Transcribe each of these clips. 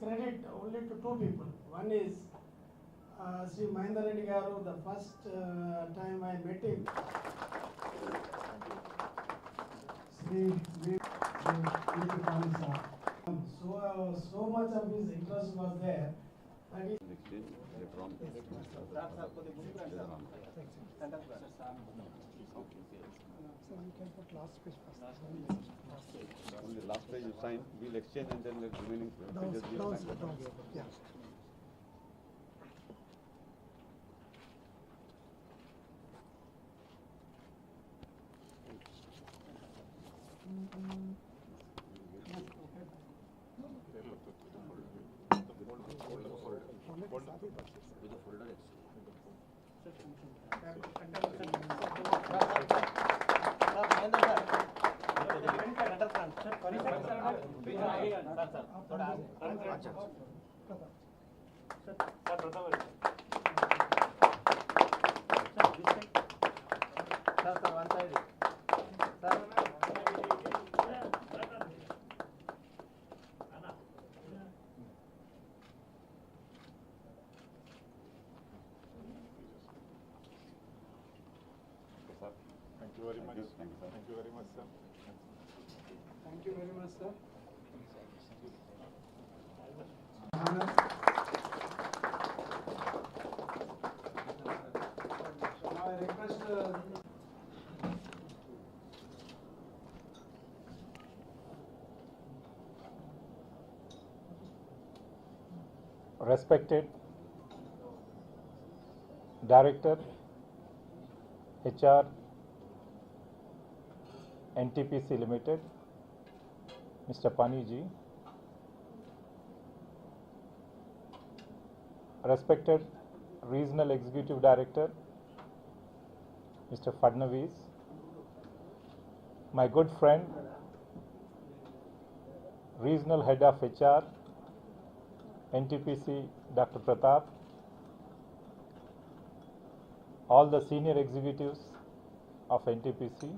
credit only to two people. One is Sri Mahendar Reddy garu. The first time I met him, Sri Police. So much of his interest was there. That is So you can put last page first. On the last page you sign, we'll exchange and then the remaining pages we Down, sign. yeah. Thank you very much. Thank you, sir. Thank you very much, sir. thank you very much, sir. So now I request Respected Director, HR, NTPC Limited, Mr. Paniji, respected Regional Executive Director, Mr. Fadnavis, my good friend, Regional Head of HR, NTPC, Dr. Pratap, all the senior executives of NTPC,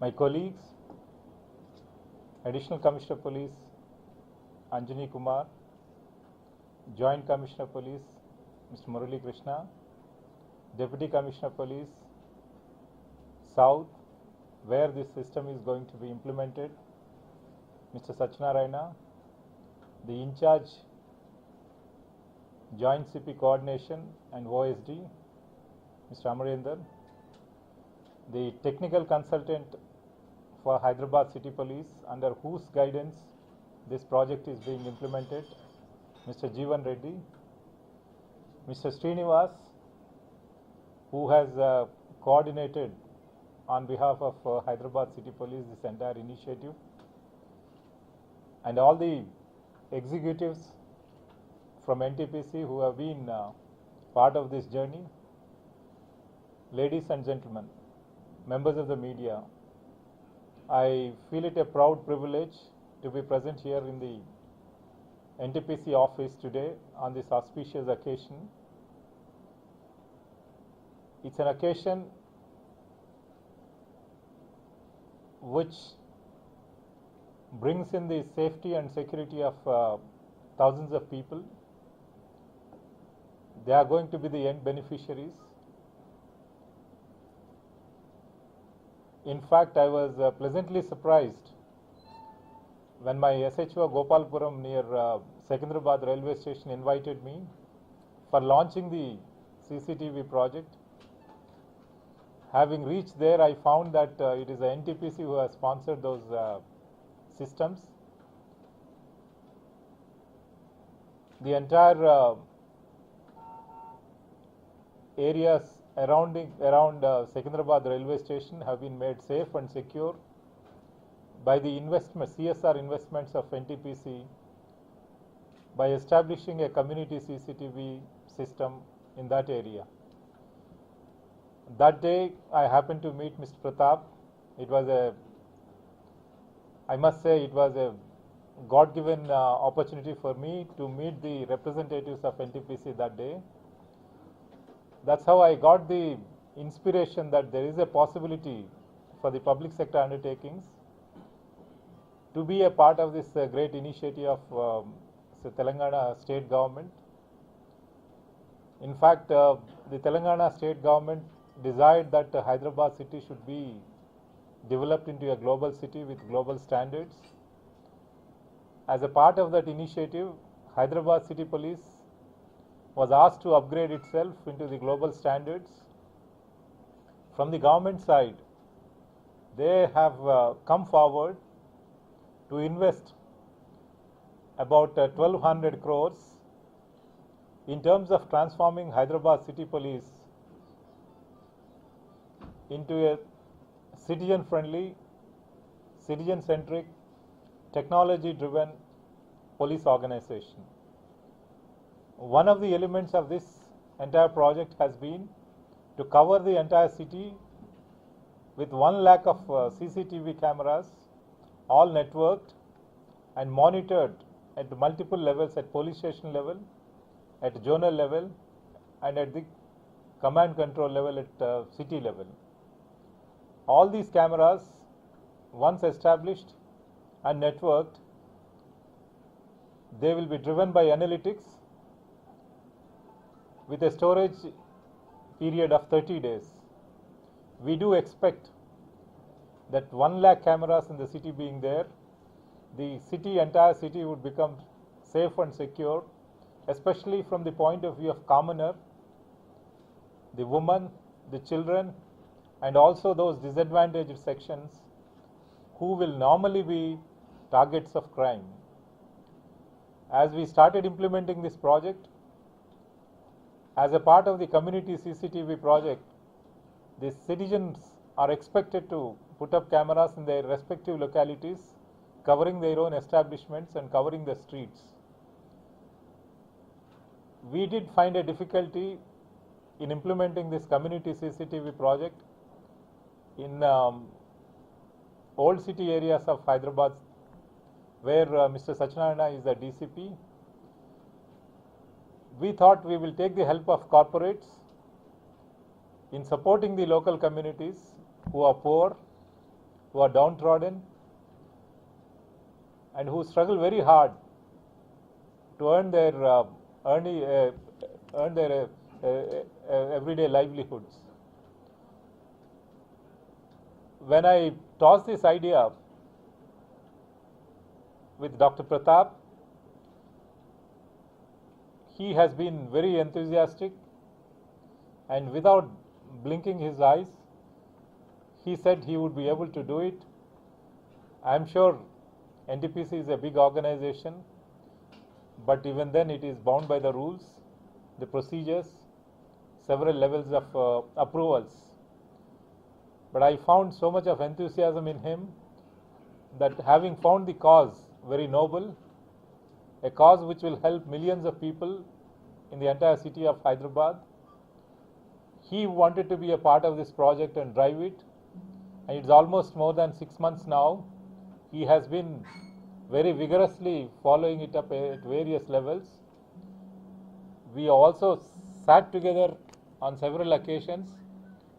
my colleagues, Additional Commissioner Police, Anjani Kumar, Joint Commissioner Police, Mr. Murali Krishna, Deputy Commissioner Police, South, where this system is going to be implemented, Mr. Satyanarayana, the in-charge Joint CP Coordination and OSD, Mr. Mahendar, the technical consultant for Hyderabad City Police, under whose guidance this project is being implemented, Mr. Reddy, Mr. Srinivas, who has coordinated on behalf of Hyderabad City Police this entire initiative, and all the executives from NTPC who have been part of this journey. Ladies and gentlemen, members of the media, I feel it a proud privilege to be present here in the NTPC office today on this auspicious occasion. It's an occasion which brings in the safety and security of thousands of people. They are going to be the end beneficiaries. In fact, I was pleasantly surprised when my SHO Gopalpuram near Secunderabad railway station invited me for launching the CCTV project. Having reached there, I found that it is the NTPC who has sponsored those systems. The entire areas around Secunderabad railway station have been made safe and secure by the CSR investments of NTPC by establishing a community CCTV system in that area. That day I happened to meet Mr. Pratap. I must say it was a God-given opportunity for me to meet the representatives of NTPC that day. That's how I got the inspiration that there is a possibility for the public sector undertakings to be a part of this great initiative of the Telangana state government. In fact, the Telangana state government desired that Hyderabad city should be developed into a global city with global standards. As a part of that initiative, Hyderabad City Police was asked to upgrade itself into the global standards. From the government side, they have come forward to invest about 1200 crores in terms of transforming Hyderabad City Police into a citizen-friendly, citizen-centric, technology-driven police organization. One of the elements of this entire project has been to cover the entire city with 1 lakh of CCTV cameras, all networked and monitored at multiple levels, at police station level, at zonal level, and at the command control level at city level. All these cameras, once established and networked, they will be driven by analytics with a storage period of 30 days. We do expect that 1 lakh cameras in the city being there, the entire city would become safe and secure, especially from the point of view of commoner, the women, the children, and also those disadvantaged sections who will normally be targets of crime. As we started implementing this project, as a part of the community CCTV project, the citizens are expected to put up cameras in their respective localities, covering their own establishments and covering the streets. We did find a difficulty in implementing this community CCTV project in old city areas of Hyderabad, where Mr. Sachinarayana is the DCP. We thought we will take the help of corporates in supporting the local communities who are poor, who are downtrodden, and who struggle very hard to earn their everyday livelihoods. When I tossed this idea with Dr. Pratap, he has been very enthusiastic, and without blinking his eyes, he said he would be able to do it. I am sure NTPC is a big organization, but even then it is bound by the rules, the procedures, several levels of approvals. But I found so much of enthusiasm in him that, having found the cause very noble, a cause which will help millions of people in the entire city of Hyderabad, he wanted to be a part of this project and drive it. And it's almost more than 6 months now. He has been very vigorously following it up at various levels. We also sat together on several occasions,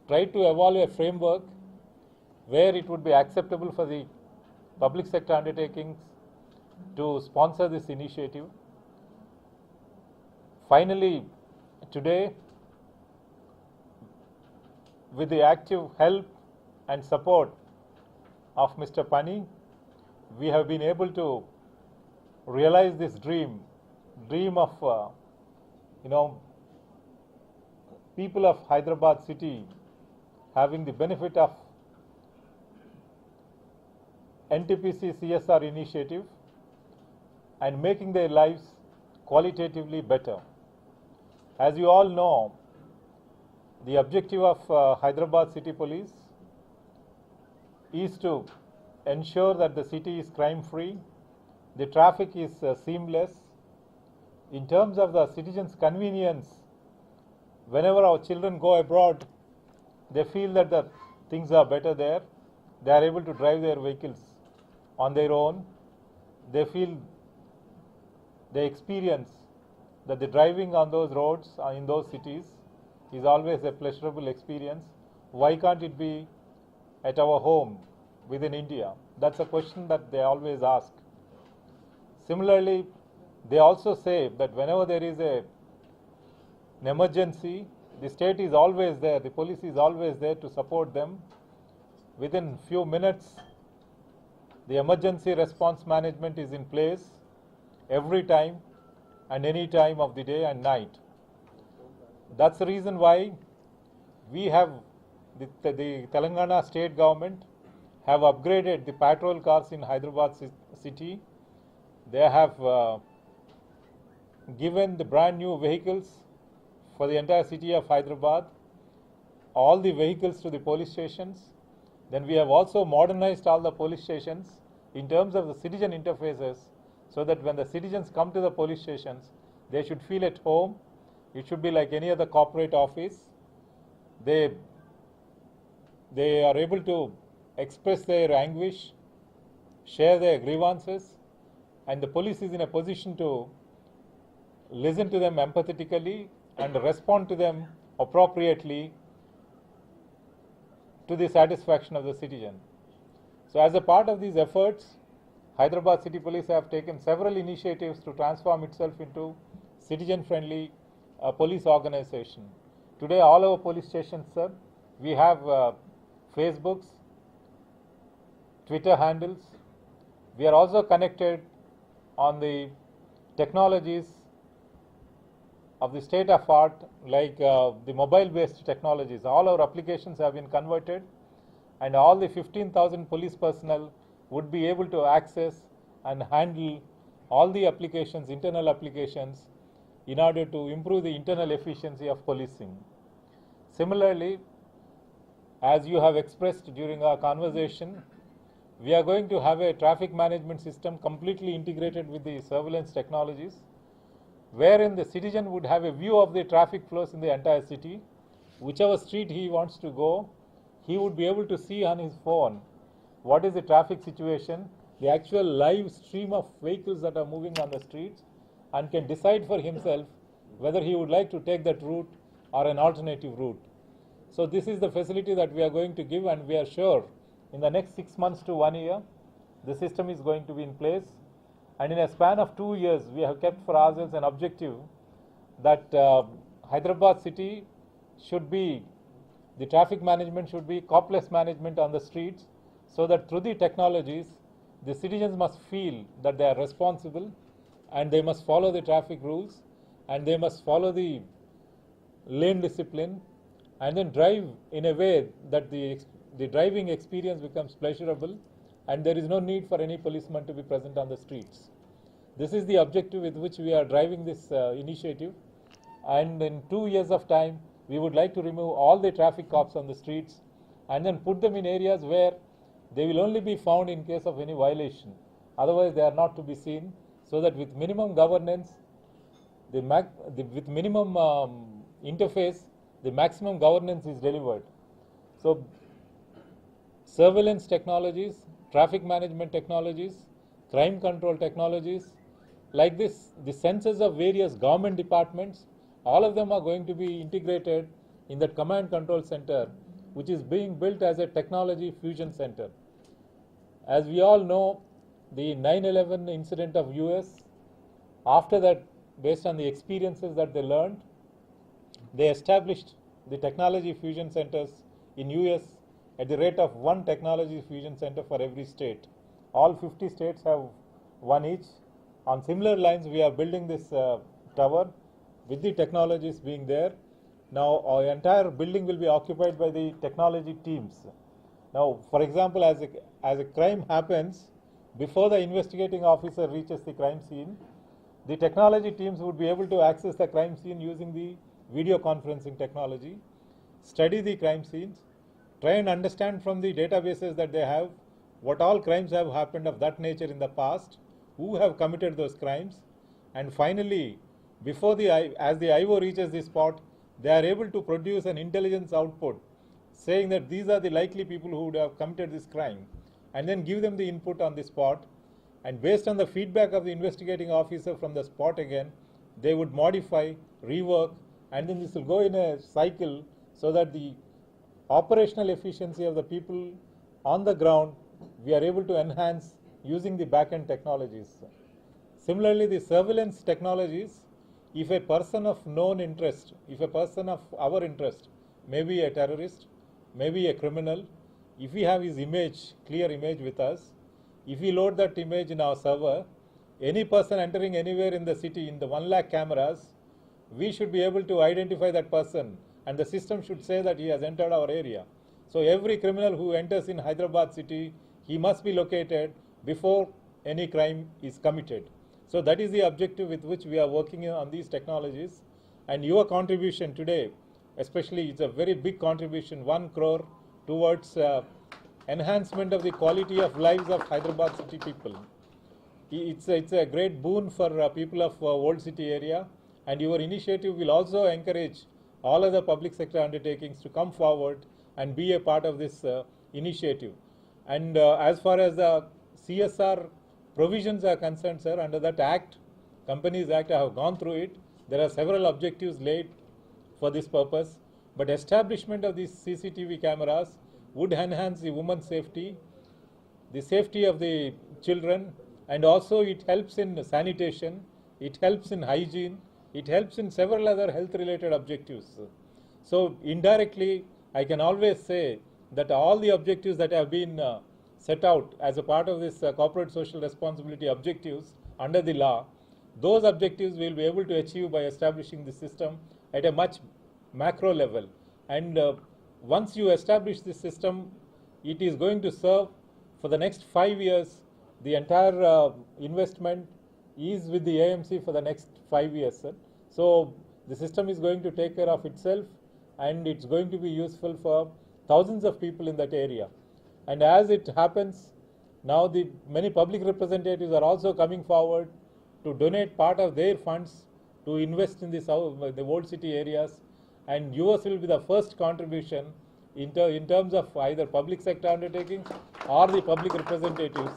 tried to evolve a framework where it would be acceptable for the public sector undertakings to sponsor this initiative. Finally, today, with the active help and support of Mr. Pani, we have been able to realize this dream of people of Hyderabad city having the benefit of NTPC CSR initiative and making their lives qualitatively better. As you all know, the objective of Hyderabad City Police is to ensure that the city is crime-free, the traffic is seamless. In terms of the citizens' convenience, whenever our children go abroad, they feel that the things are better there. They are able to drive their vehicles on their own. They experience that the driving on those roads in those cities is always a pleasurable experience. Why can't it be at our home within India? That's a question that they always ask. Similarly, they also say that whenever there is an emergency, the state is always there, the police is always there to support them. Within few minutes, the emergency response management is in place every time and any time of the day and night. That's the reason why we have, the Telangana state government have upgraded the patrol cars in Hyderabad city. They have given the brand new vehicles for the entire city of Hyderabad, all the vehicles to the police stations. Then we have also modernized all the police stations in terms of the citizen interfaces, so that when the citizens come to the police stations, they should feel at home. It should be like any other corporate office. They are able to express their anguish, share their grievances, and the police is in a position to listen to them empathetically and respond to them appropriately to the satisfaction of the citizen. So as a part of these efforts, Hyderabad City Police have taken several initiatives to transform itself into citizen-friendly police organization. Today all our police stations, sir, we have Facebooks, Twitter handles. We are also connected on the technologies of the state of art, like the mobile-based technologies. All our applications have been converted, and all the 15,000 police personnel would be able to access and handle all the applications, internal applications, in order to improve the internal efficiency of policing. Similarly, as you have expressed during our conversation, we are going to have a traffic management system completely integrated with the surveillance technologies, wherein the citizen would have a view of the traffic flows in the entire city. Whichever street he wants to go, he would be able to see on his phone what is the traffic situation, the actual live stream of vehicles that are moving on the streets, and can decide for himself whether he would like to take that route or an alternative route. So this is the facility that we are going to give, and we are sure in the next 6 months to 1 year, the system is going to be in place. And in a span of 2 years, we have kept for ourselves an objective that Hyderabad city should be, the traffic management should be copless management on the streets, so that through the technologies, the citizens must feel that they are responsible, and they must follow the traffic rules, and they must follow the lane discipline, and then drive in a way that the driving experience becomes pleasurable, and there is no need for any policeman to be present on the streets. This is the objective with which we are driving this initiative, and in 2 years of time, we would like to remove all the traffic cops on the streets and then put them in areas where they will only be found in case of any violation. Otherwise, they are not to be seen, so that with minimum governance, with minimum interface, the maximum governance is delivered. So, surveillance technologies, traffic management technologies, crime control technologies, like this, the sensors of various government departments, all of them are going to be integrated in that command control center, which is being built as a technology fusion center. As we all know, the 9/11 incident of US, after that, based on the experiences that they learned, they established the technology fusion centers in US at the rate of 1 technology fusion center for every state. All 50 states have 1 each. On similar lines, we are building this tower with the technologies being there. Now, our entire building will be occupied by the technology teams. Now, for example, as a crime happens, before the investigating officer reaches the crime scene, the technology teams would be able to access the crime scene using the video conferencing technology, study the crime scenes, try and understand from the databases that they have what all crimes have happened of that nature in the past, who have committed those crimes, and finally, before as the IO reaches the spot, they are able to produce an intelligence output saying that these are the likely people who would have committed this crime, and then give them the input on the spot, and based on the feedback of the investigating officer from the spot again, they would modify, rework, and then this will go in a cycle, so that the operational efficiency of the people on the ground, we are able to enhance using the back-end technologies. Similarly, the surveillance technologies, if a person of known interest, if a person of our interest, maybe a terrorist, maybe a criminal, if we have his image, clear image with us, if we load that image in our server, any person entering anywhere in the city in the 1 lakh cameras, we should be able to identify that person, and the system should say that he has entered our area. So every criminal who enters in Hyderabad city, he must be located before any crime is committed. So that is the objective with which we are working on these technologies. And your contribution today, especially, it's a very big contribution, 1 crore towards enhancement of the quality of lives of Hyderabad city people. It's a great boon for people of old city area, and your initiative will also encourage all other public sector undertakings to come forward and be a part of this initiative. And as far as the CSR provisions are concerned, sir, under that Act, Companies Act, I have gone through it. There are several objectives laid for this purpose, but establishment of these CCTV cameras would enhance the women's safety, the safety of the children, and also it helps in sanitation, it helps in hygiene, it helps in several other health related objectives. So indirectly, I can always say that all the objectives that have been set out as a part of this corporate social responsibility objectives under the law, those objectives we will be able to achieve by establishing the system at a much macro level. And once you establish this system, it is going to serve for the next 5 years. The entire investment is with the AMC for the next 5 years, sir. So the system is going to take care of itself, and it's going to be useful for thousands of people in that area. And as it happens, now the many public representatives are also coming forward to donate part of their funds to invest in the old city areas, and yours will be the first contribution in terms of either public sector undertakings or the public representatives.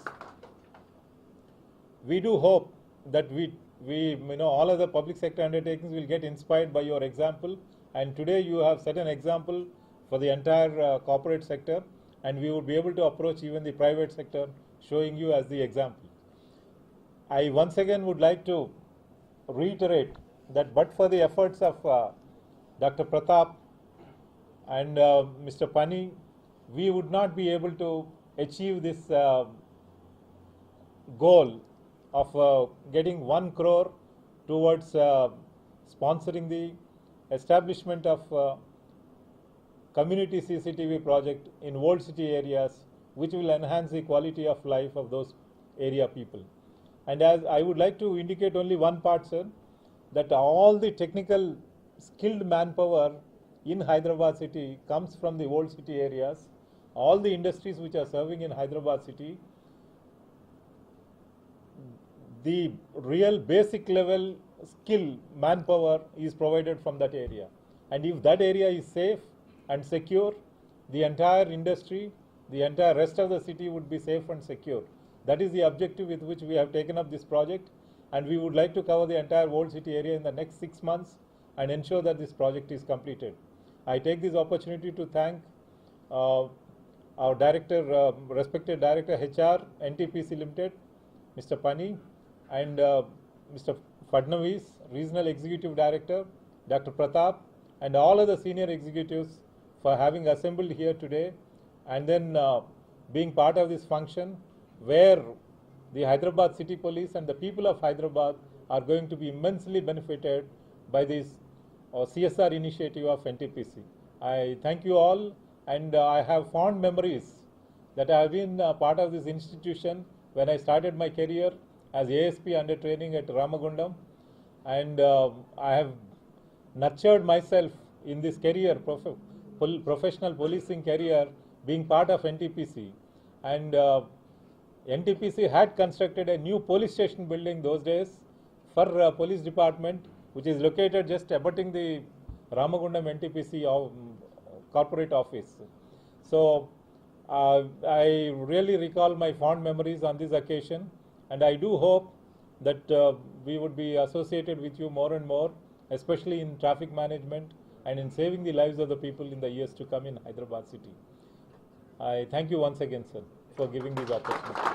We do hope that all other public sector undertakings will get inspired by your example, and today you have set an example for the entire corporate sector, and we would be able to approach even the private sector showing you as the example. I once again would like to reiterate that but for the efforts of Dr. Pratap and Mr. Pani, we would not be able to achieve this goal of getting 1 crore towards sponsoring the establishment of community CCTV project in old city areas, which will enhance the quality of life of those area people. And as I would like to indicate only one part, sir, that all the technical skilled manpower in Hyderabad city comes from the old city areas. All the industries which are serving in Hyderabad city, the real basic level skill manpower is provided from that area. And if that area is safe and secure, the entire industry, the entire rest of the city would be safe and secure. That is the objective with which we have taken up this project, and we would like to cover the entire old city area in the next 6 months and ensure that this project is completed. I take this opportunity to thank our director, respected director HR, NTPC Limited, Mr. Pani, and Mr. Fadnavis, Regional Executive Director, Dr. Pratap, and all other senior executives for having assembled here today, and then being part of this function where the Hyderabad City Police and the people of Hyderabad are going to be immensely benefited by this CSR initiative of NTPC. I thank you all, and I have fond memories that I have been part of this institution when I started my career as ASP under training at Ramagundam, and I have nurtured myself in this career, professional policing career, being part of NTPC. And NTPC had constructed a new police station building those days for police department, which is located just abutting the Ramagundam NTPC corporate office. So I really recall my fond memories on this occasion, and I do hope that we would be associated with you more and more, especially in traffic management and in saving the lives of the people in the years to come in Hyderabad city. I thank you once again, sir, for giving this opportunity.